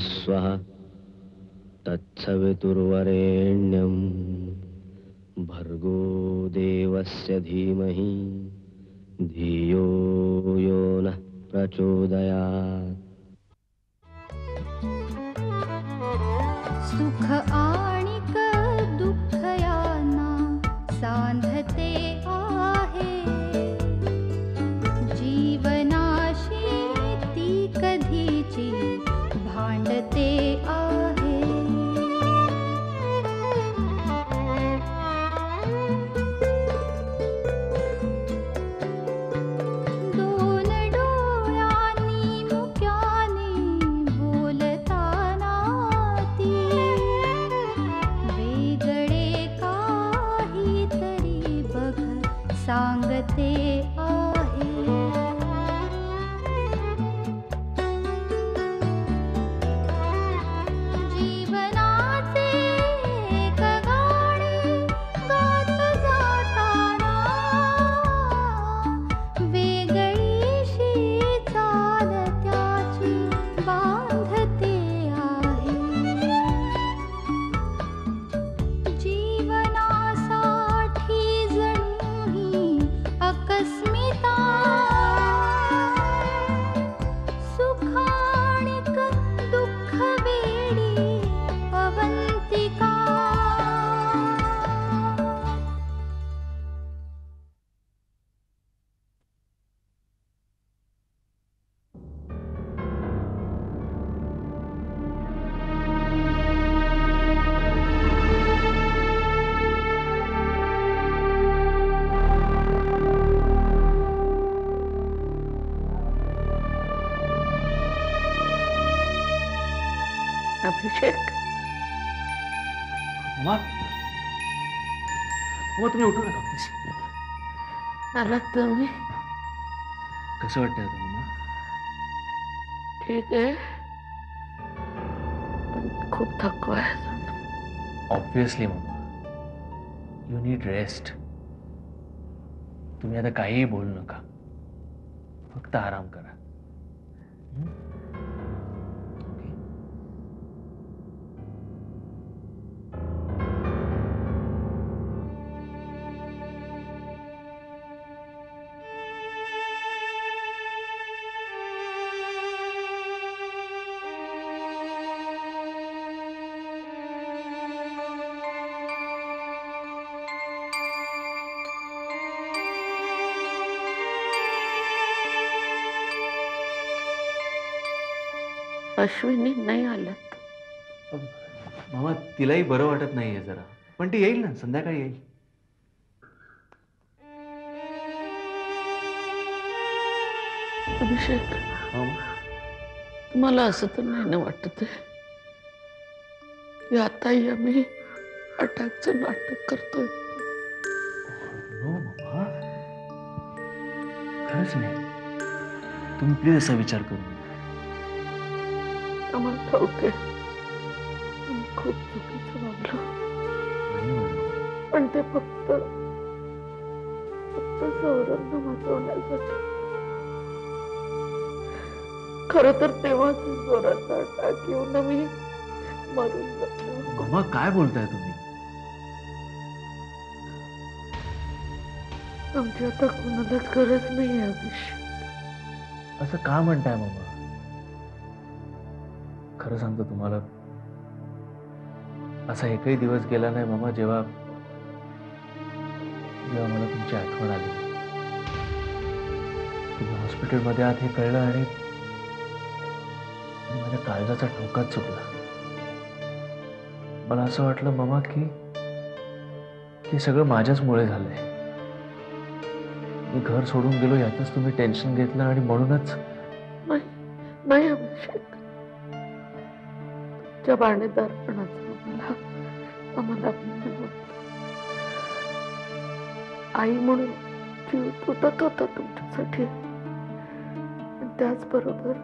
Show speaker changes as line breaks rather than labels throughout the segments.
स्वः तत्सवितुर्वरेण्यं भर्गो देवस्य धीमहि धियो यो नः प्रचोदयात्.
सुख आणिक दुःख यांना सांधते आहे. जीवनाशी ती कधीची भांडते आहे. दोन डोळ्यांनी मुक्याने बोलताना ती वेगळे काहीतरी बघ सांगते आहे. जीवनाचे एक गाणे गात जाताना वेगळीशी चाल त्याची बांधते आहे. जीवनासाठी जणू ही अकस्मिता सुखाणिक दुःख वेडी अवंतिका.
अभिषेक,
मम्मा, तुम्ही उठू नका प्लीज.
आलात तुम्ही?
कसं वाटतंय आता मम्मा?
ठीक आहे, पण खूप थकवा आहे.
Obviously mamma, you need rest. तुम्ही आता काहीही बोलू नका, फक्त आराम करा.
अश्विनी नाही आलात.
मामा, तिलाही बरं वाटत नाहीये जरा, पण ती येईल ना, संध्याकाळी येईल.
अभिषेक, तुम्हाला असं तर नाही ना वाटत आहे की आताही आम्ही अटॅकचं नाटक करतोय?
नो मम्मा, खरंच नाही. तुम्ही प्लीज असा विचार करू नका.
आम्हाला ठाऊक आहे आम्ही खूप चुकीचं वागलो, पण ते फक्त सौरभला वाचवण्यासाठी. खरं तर तेव्हाच जोराचा अटॅक येऊन आम्ही मरून जातो.
मम्मा, काय बोलताय तुम्ही?
आमची आता कोणालाच गरज नाही आहे अभिषेक.
असं का म्हणताय मम्मा? खरं सांगतो तुम्हाला, असा एकही दिवस गेला नाही मामा जेव्हा मला तुमची आठवण आली. तुम्ही हॉस्पिटलमध्ये आहात हे कळलं आणि माझ्या काळजाचा ठोकाच चुकला. मला असं वाटलं मामा की सगळं माझ्याचमुळे झालंय. मी घर सोडून गेलो यातच तुम्ही टेन्शन घेतलं आणि म्हणूनच.
नाही अभिषेक, तुमच्या बाणेदारपणाचं आम्हाला अभिमान वाटतो. आई म्हणून जीव तुटत होता तुमच्यासाठी, त्याचबरोबर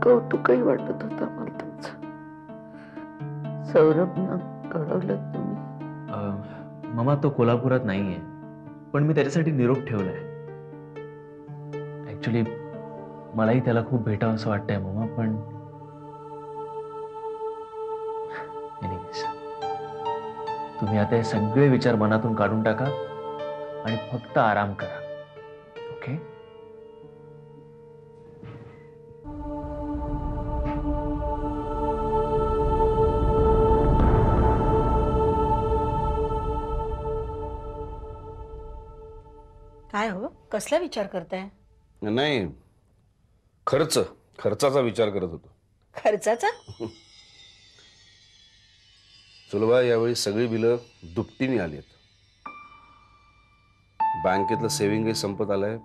कौतुकही वाटत होतं आम्हाला तुमचं. सौरभनं कळवलं तुम्ही?
मामा, तो कोल्हापुरात नाहीये, पण मी त्याच्यासाठी निरोप ठेवलाय. ऍक्च्युली मलाही त्याला खूप भेटावं असं वाटतंय मामा, पण एनिवेज, तुम्ही आता हे सगळे विचार मनातून काढून टाका आणि फक्त आराम करा. ओके?
काय हो, कसला विचार करताय?
नाही, खर्चाचा विचार करत होतो.
खर्चाचा?
सुलभा, यावेळी सगळी बिलं दुपटीने आली आहेत. बँकेतलं सेव्हिंगही संपत आलंय.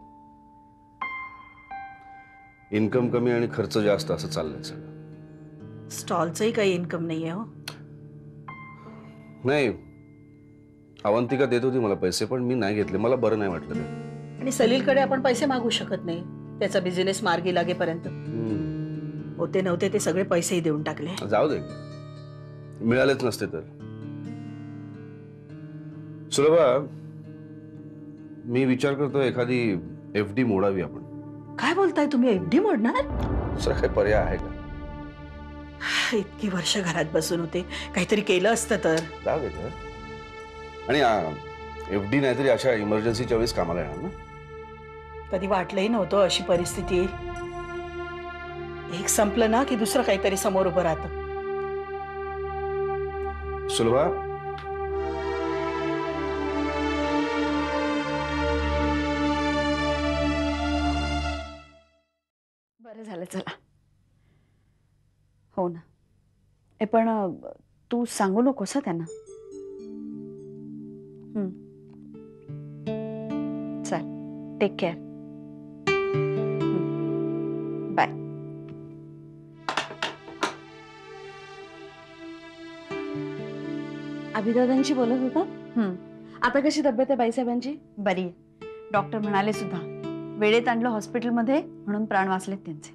इन्कम कमी आणि खर्च जास्त असं चाललंय सगळं.
स्टॉलचंही काही इन्कम नाहीये हो.
नाही, अवंतिका देत होती मला पैसे, पण मी नाही घेतले. मला बरं नाही वाटलं ते.
आणि सलीलकडे आपण पैसे मागू शकत नाही त्याचा बिझनेस मार्गी लागेपर्यंत. होते नव्हते ते सगळे पैसेही देऊन टाकले.
जाऊ दे, मिळालेच नसते तर. सुलभा, मी विचार करतो एखादी FD मोडावी आपण.
काय बोलताय तुम्ही? FD मोडणार?
दुसरा काही पर्याय आहे का?
इतकी वर्ष घरात बसून होते, काहीतरी केलं असतं तर.
जाऊ दे का. आणि FD नाहीतरी अशा इमर्जन्सीच्या वेळेस कामाला येणार ना.
कधी वाटलंही नव्हतं अशी परिस्थिती. एक संपलं ना की दुसरं काहीतरी समोर उभं राहतं.
सुलभा,
बरं झालं, चला. हो ना. पण तू सांगू नकोस त्यांना. चल, टेक केअर. बाय. अभिदादांशी बोलत होता. आता कशी तब्येत आहे बाईसाहेबांची? बरी आहे. डॉक्टर म्हणाले सुद्धा वेळेत आणलं हॉस्पिटलमध्ये म्हणून प्राण वाचलेत त्यांचे.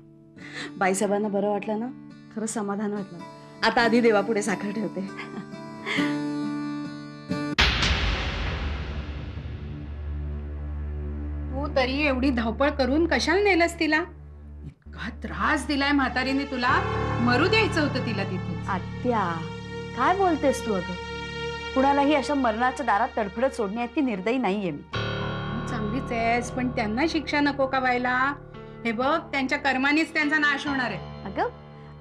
बाईसाहेबांना बरं वाटलं ना, खरंच समाधान वाटलं. आता आधी देवापुढे साखर ठेवते.
तू तरी एवढी धावपळ करून कशाला नेलस तिला? इतका त्रास दिलाय म्हातारीने तुला, मरू द्यायचं होतं तिला तिथे.
आत्या, काय बोलतेस तू? अगं, कुणालाही अशा मरणाच्या दारात तडफडत सोडण्यात निर्दयी नाहीये मी.
चांगलीच आहेस, पण त्यांना शिक्षा नको का व्हायला? हे बघ, त्यांच्या कर्मानेच त्यांचा नाश होणार आहे.
अगं,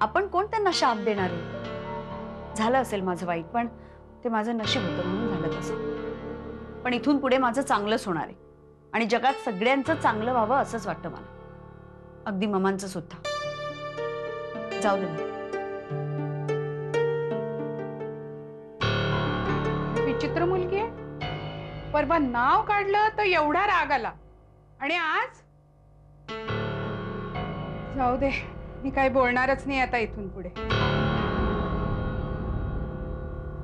आपण कोण त्यांना शाप देणार आहे? झालं असेल माझं वाईट, पण ते माझं नशीब होतं म्हणून झालं तसं. पण इथून पुढे माझं चांगलंच होणार आहे आणि जगात सगळ्यांचं चांगलं व्हावं असंच वाटतं मला, अगदी ममांचं सुद्धा. जाऊ दे मग.
विचित्र मुलगी आहे. परवा नाव काढलं तर एवढा राग आला आणि आज? जाऊ दे, मी काही बोलणारच नाही आता इथून पुढे.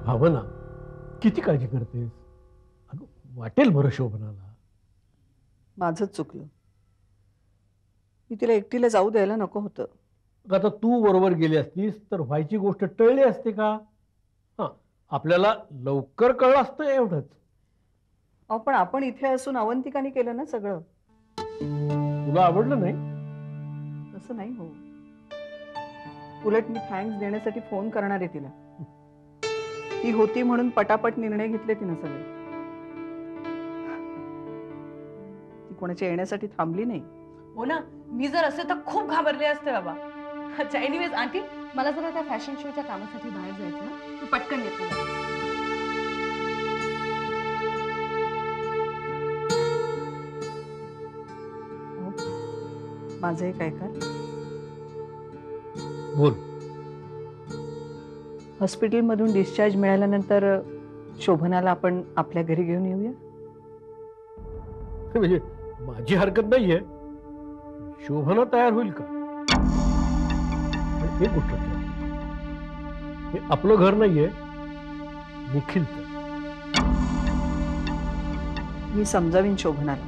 भावना, किती काळजी करतेस? अगं, वाटेल बरं शोभनाला.
माझंच चुकलं. मी तिला एकटीला जाऊ द्यायला नको होतं.
आता तू बरोबर गेली असतीस तर व्हायची गोष्ट टळली असते का? हा, आपल्याला लवकर कळलं असतं एवढंच.
अहो, पण आपण इथे असून अवंतिकाने केलं ना सगळं.
तुला आवडलं नाही?
तसं नाही हो. उलट मी थँक्स देण्यासाठी फोन करणार आहे तिला. ती होती म्हणून पटापट निर्णय घेतले तिनं सगळे. ती कोणाच्या येण्यासाठी थांबली नाही.
हो ना, मी जर असे तर खूप घाबरले असते बाबा. अच्छा, एनिवेज आंटी, मला जरा त्या फॅशन शोच्या कामासाठी बाहेर जायचं. तू पटकन येते.
माझं एक ऐका.
बोल.
हॉस्पिटलमधून डिस्चार्ज मिळाल्यानंतर शोभनाला आपण आपल्या घरी घेऊन येऊया.
म्हणजे माझी हरकत नाहीये. शोभना तयार होईल का? एक गोष्ट लक्षात ठेव, हे आपलं घर नाहीये, निखिलचं.
मी समजावीन शोभनाला.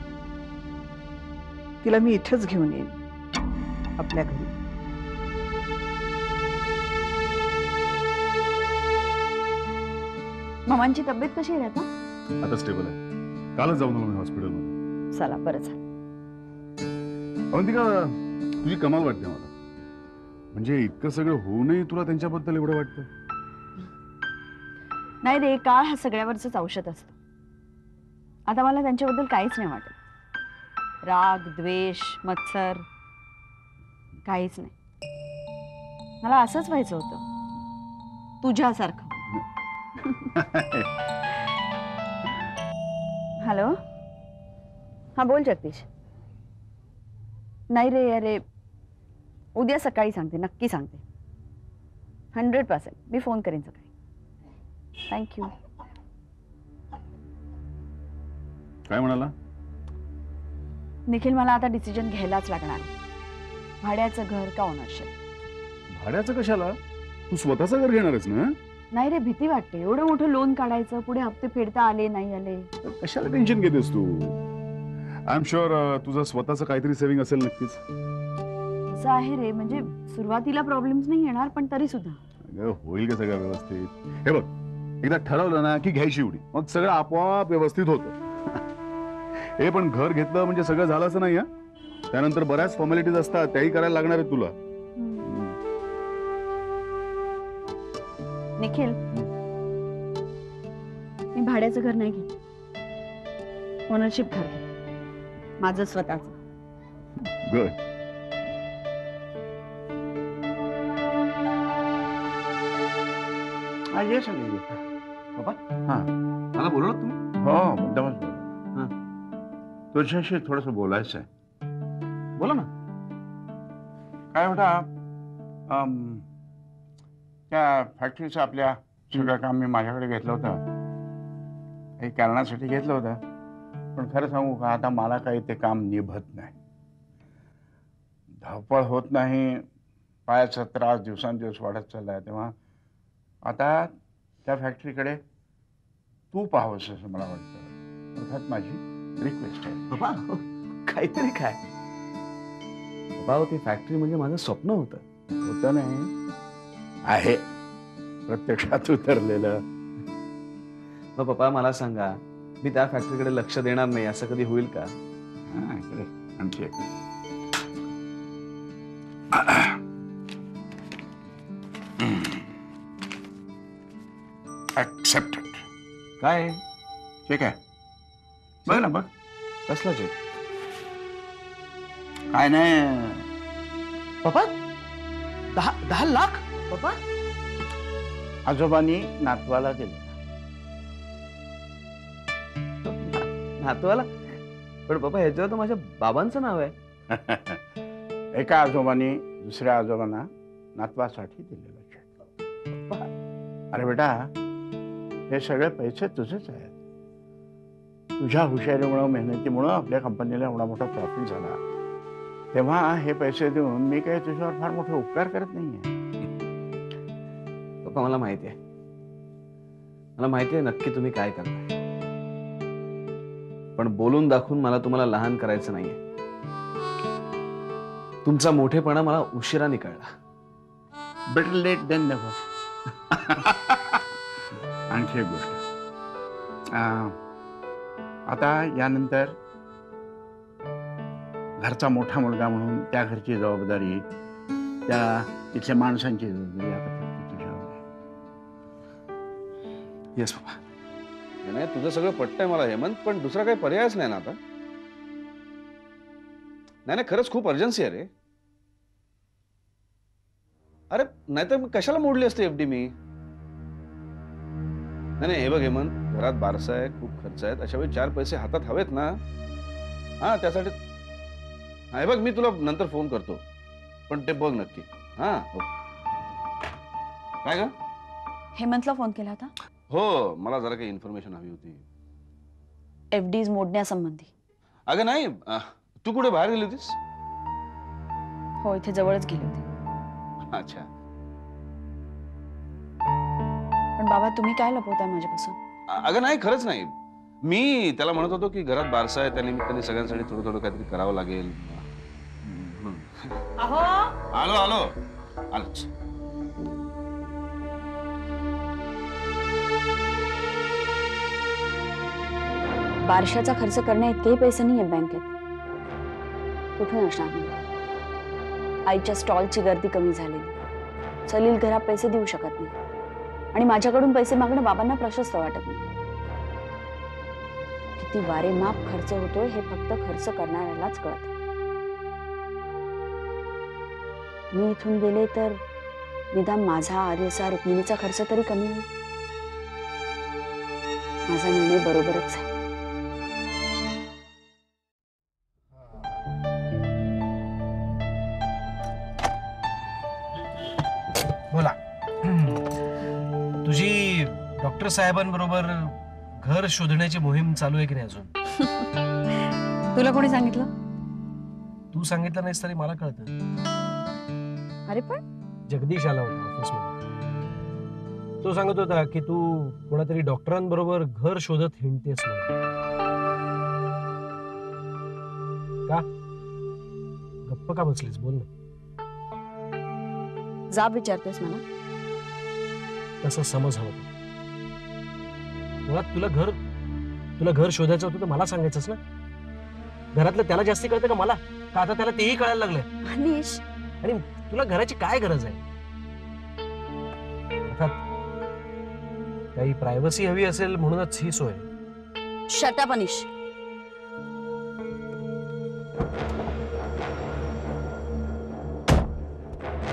तिला मी इथेच घेऊन येईन आपल्या घरी.
मामांची तब्येत कशी आहे आता?
आता स्टेबल आहे. कालच जाऊन आलो मी हॉस्पिटलमध्ये.
चला, बरं झालं.
अवंतिका, तुझी कमाल वाटते मला. म्हणजे इतकं सगळं होऊनही तुला त्यांच्याबद्दल एवढं वाटतं.
नाही रे, काळ हा सगळ्यावरच औषध असतं. आता मला त्यांच्याबद्दल काहीच नाही वाटत. राग, द्वेष, मत्सर काहीच नाही. मला असंच व्हायचं होतं, तुझ्यासारखं. हॅलो, हा बोल जगदीश. नाही रे, अरे उद्या सकाळी सांगते, नक्की सांगते. 100% मी फोन करेन सकाळी. थँक्यू.
काय म्हणाला?
निखिल, मला आता डिसिजन घ्यायलाच लागणार. भाड्याचं घर का ओनरशिप?
भाड्याचं कशाला? तू स्वतःचं घर घेणारच ना?
नाही रे, भीती वाटते. एवढं मोठं लोन काढायचं, पुढे हप्ते फेडता आले नाही आले.
कशाला टेन्शन घेतेस तू? आय एम शुअर तुझं स्वतःचं काहीतरी सेव्हिंग असेल नक्कीच.
असं आहे रे, म्हणजे सुरुवातीला प्रॉब्लेम्स नाही येणार, पण तरी सुद्धा
अगं, होईल का सगळं व्यवस्थित? हे बघ, एकदा ठरवलं ना की घ्यायची एवढी, मग सगळं आपोआप व्यवस्थित होतं. हे पण घर घेतलं म्हणजे सगळं झालं असं नाही. त्यानंतर बऱ्याच फॉर्मॅलिटीज असतात, त्याही करायला लागणार आहेत तुला.
निखिल, मी भाड्याचं घर नाही घेत, ओनरशिप घर घेत, माझं स्वतःचं.
गुड.
ये सांगितलं बाबा. हा,
मला बोलवलं तुम्ही?
हो, मुद्दामच बोल. तुझ्याशी थोडंसं बोलायचं आहे.
बोला ना.
काय बेटा, त्या फॅक्टरीचं आपल्या सगळं काम मी माझ्याकडे घेतलं होतं. काही कारणासाठी घेतलं होतं, पण खरं सांगू का, आता मला काही ते काम निभत नाही. धावपळ होत नाही, पायाचा त्रास दिवसांदिवस वाढत चाललाय. तेव्हा आता त्या फॅक्टरीकडे तू पाहावंस असं मला वाटतं. अर्थात माझी रिक्वेस्ट आहे.
बाबा, काहीतरी काय बाबा, ती फॅक्टरी म्हणजे माझं स्वप्न होतं.
होतं नाही, आहे प्रत्यक्षात उतरलेलं.
मग पप्पा मला सांगा, मी त्या फॅक्टरीकडे लक्ष देणार नाही असं कधी होईल का?
आणखी एक ऍक्सेप्टेड.
काय
ठीक आहे, बघ ना, बघ.
कसला चेक?
काय नाही
पप्पा, 10 लाख पप्पा?
आजोबांनी नातवाला दिले.
नातवाला? पण पप्पा, ह्याच्यावर तर माझ्या बाबांचं नाव आहे.
एका आजोबांनी दुसऱ्या आजोबांना नातवासाठी दिलेलं चेक. अरे बेटा, हे सगळे पैसे तुझेच आहेत. तुझ्या हुशारीमुळं, मेहनतीमुळं आपल्या कंपनीला एवढा मोठा प्रॉफिट झाला. तेव्हा हे पैसे देऊन मी काही तुझ्यावर फार मोठे उपकार करत नाहीये.
पप्पा, मला माहिती आहे, मला माहिती आहे नक्की तुम्ही काय करताय. पण बोलून दाखवून मला तुम्हाला लहान करायचं नाहीये. तुमचा मोठेपणा मला उशिराने कळला.
Better late then never. आणखी एक गोष्ट, आता यानंतर घरचा मोठा मुलगा म्हणून त्या घरची जबाबदारी, त्या तिथल्या माणसांची जबाबदारी आता फक्त तुझ्यावर आहे.
येस बाबा.
नाही, तुझं सगळं पटतंय मला हेमंत, पण दुसरा काही पर्यायच नाही ना आता. नाही, खरंच खूप अर्जन्सी आहे रे. अरे नाहीतर मी कशाला मोडली असते एफडी मी. नाही, हे बघ हेमंत, घरात बारसा आहे, खूप खर्च आहेत. अशा वेळी 4 पैसे हातात हवेत ना. हा, त्यासाठी हे बघ, मी तुला नंतर फोन करतो, पण ते बघ नक्की. हा, हो. काय ग?
हेमंतला फोन केला होता?
हो, मला जरा काही इन्फॉर्मेशन हवी होती.
एफडीज मोडण्यासंबंधी.
अगं नाही, तू कुठे बाहेर गेली होतीस?
हो, इथे जवळच गेले होते.
अच्छा.
पण बाबा, तुम्ही काय लपवताय माझ्यापासून?
अगं नाही, खरंच नाही. मी त्याला म्हणत होतो की घरात बारसा आहे, त्या निमित्ताने सगळ्यांसाठी थोडं थोडं काहीतरी करावं लागेल.
अहो,
आलो आलो आलोच.
बारशाचा खर्च करण्या इतकेही पैसे नाही आहेत बँकेत. कुठून असणार नाही. आईच्या स्टॉलची गर्दी कमी झालेली, सलील घरात पैसे देऊ शकत नाही, आणि माझ्याकडून पैसे मागणं बाबांना प्रशस्त वाटत नाही. किती वारेमाप खर्च होतोय हे फक्त खर्च करणाऱ्यालाच कळतं. मी इथून गेले तर निदान माझा आर्यसा रुक्मिणीचा खर्च तरी कमी होईल. माझा निर्णय बरोबरच आहे.
बोला. तुझी डॉक्टर साहेबांबरोबर घर शोधण्याची मोहीम चालू आहे की नाही अजून?
तुला कोणी सांगितलं?
तू सांगितलं नाहीस तरी मला कळतं.
अरे पण
जगदीश आला होता ऑफिसमध्ये. तो सांगत होता की तू कोणातरी डॉक्टरांबरोबर घर शोधत हिंडतेस म्हणून. का गप्प का बसलीस? बोल ना.
जाब विचारतेस मला?
तसं समज हवं. मुळात तुला घर शोधायचं होतं तर मला सांगायचंच ना. घरातलं त्याला जास्ती कळतं का मला? का आता त्याला तेही कळायला लागलंय?
अनिश,
आणि तुला घराची काय गरज आहे? अर्थात काही प्रायव्हसी हवी असेल म्हणूनच ही सोय.
शट अप अनिश.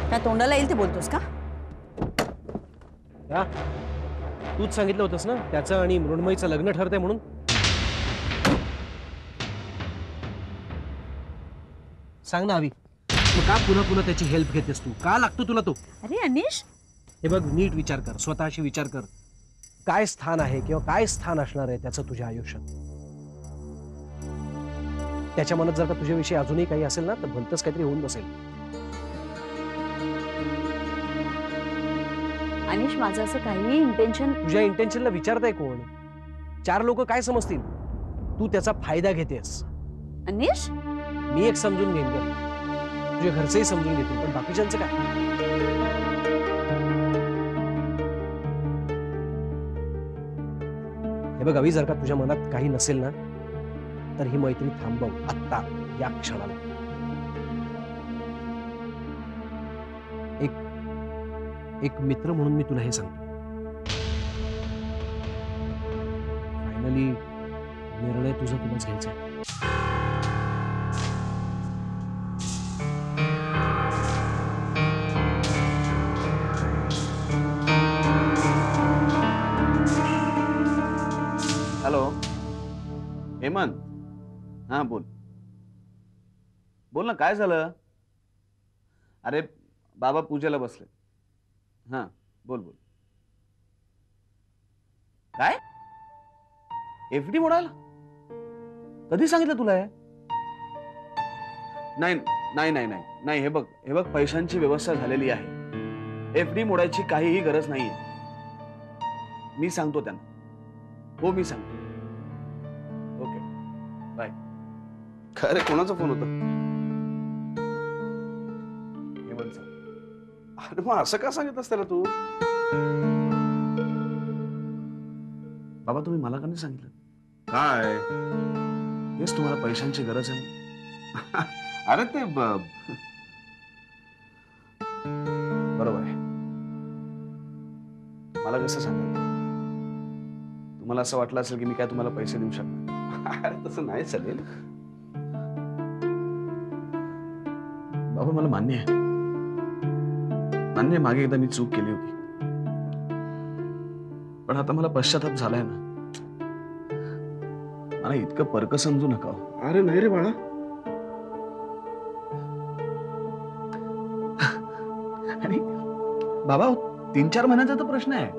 काय तोंडाला येईल ते बोलतोस का?
तूच सांगितलं होतंस ना त्याचं आणि मृण्मयीचं लग्न ठरतंय म्हणून. सांग ना हवी, का पुन्हा पुन्हा त्याची हेल्प घेतेस तू? का लागतो तुला तो?
अरे अनिश,
हे बघ, नीट विचार कर, स्वतःशी विचार कर. काय स्थान आहे किंवा काय स्थान असणार आहे त्याचं तुझ्या आयुष्यात? त्याच्या मनात जर का तुझ्याविषयी अजूनही काही असेल ना तर भलतंच काहीतरी होऊन बसेल.
अनिश, माझं असं काही इंटेन्शन.
तुझ्या इंटेन्शनला विचारताय कोण? 4 लोक काय समजतील? तू त्याचा फायदा घेतेस.
अनिश,
मी एक समजून घेईन ग, तुझे घरचेही समजून घेतील, पण बाकीच्यांचं काय? हे बघ अवी, जर का तुझ्या मनात काही नसेल ना तर ही मैत्री थांबव आत्ता, या क्षणाला. एक मित्र म्हणून मी तुला हे सांगतो. फायनली निर्णय तुझा तुलाच घ्यायचा आहे.
हॅलो हेमंत. हा बोल बोल ना, काय झालं? अरे बाबा पूजेला बसले. हा बोल बोल. काय एफडी मोडायला? कधी सांगितलं तुला हे? नाही नाही नाही नाही नाही, हे बघ पैशांची व्यवस्था झालेली आहे. एफडी मोडायची काहीही गरज नाहीये. मी सांगतो त्यांना. हो मी सांगतो. Okay bye. खरे कोणाचा फोन होता? हेमंत सर. अरे मग असं का सांगितलंस त्याला तू? बाबा तुम्ही मला का नाही सांगितलं? काय? हेच तुम्हाला पैशांची गरज आहे. अरे ते बरोबर आहे. मला कसं सांगाल? तुम्हाला असं वाटलं असेल की मी काय तुम्हाला पैसे देऊ शकणार? तसं नाही चालेल बाबा. मला मान्य आहे, मागे एकदा मी चूक केली होती, पण आता मला पश्चाताप झालाय ना. मला इतकं परक समजू नका. अरे नाही रे बाळा. आणि बाबा 3-4 महिन्याचा तर प्रश्न आहे.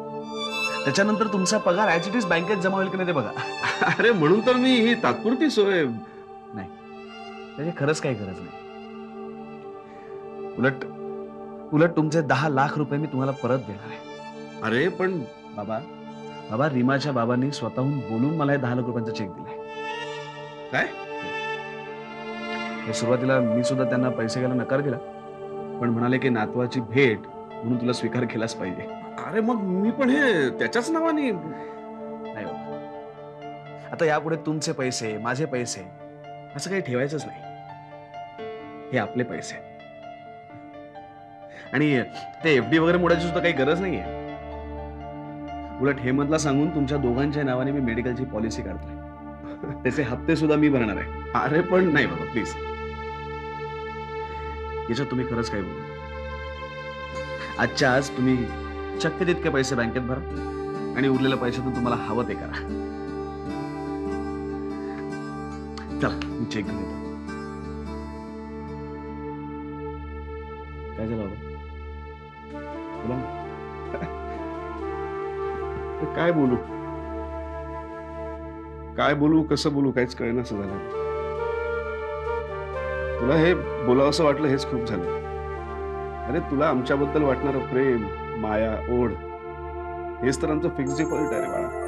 त्याच्यानंतर तुमचा पगार ऍज इट इज बँकेत जमा होईल की नाही ते बघा. अरे म्हणून तर मी ही तात्पुरती सोय नाही, त्याची खरंच काही गरज नाही. उलट तुमचे 10 लाख रुपये मी तुम्हाला परत देणार आहे. अरे पण बाबा रीमाच्या बाबांनी स्वतःहून बोलून मला 10 लाख रुपयांचा चेक दिलाय. काय? सुरुवातीला मी सुद्धा त्यांना पैसे घ्यायला नकार दिला, पण म्हणाले की नातवाची भेट म्हणून तुला स्वीकार केलाच पाहिजे. अरे मग मी पण हे त्याच्याच नावाने. नाही बाबा, आता यापुढे तुमचे पैसे माझे पैसे असं काही ठेवायचंच नाही. हे आपले पैसे आणि ते एफडी वगैरे मोडायची सुद्धा काही गरज नाहीये.
उलट हेमंतला सांगून तुमच्या दोघांच्या नावाने मी मेडिकलची पॉलिसी काढतोय. त्याचे हप्ते सुद्धा मी भरणार आहे. अरे पण नाही बाबा प्लीज, याच्यात तुम्ही खरंच काय बोलू. आजच्या आज तुम्ही शक्य तितके पैसे बँकेत भरा आणि उरलेल्या पैशातून तुम्हाला हवं ते करा. चला मी चेक घेऊन येतो. काय झालं बाबा? बोला ना.
काय बोलू, काय बोलू, कसं बोलू, काहीच कळेना असं झालं. तुला हे बोलावंसं वाटलं हेच खूप झालं. अरे तुला आमच्याबद्दल वाटणारं प्रेम, माया, ओढ हेच तर आमचं फिक्स डिपॉझिट आहे रे बाळा.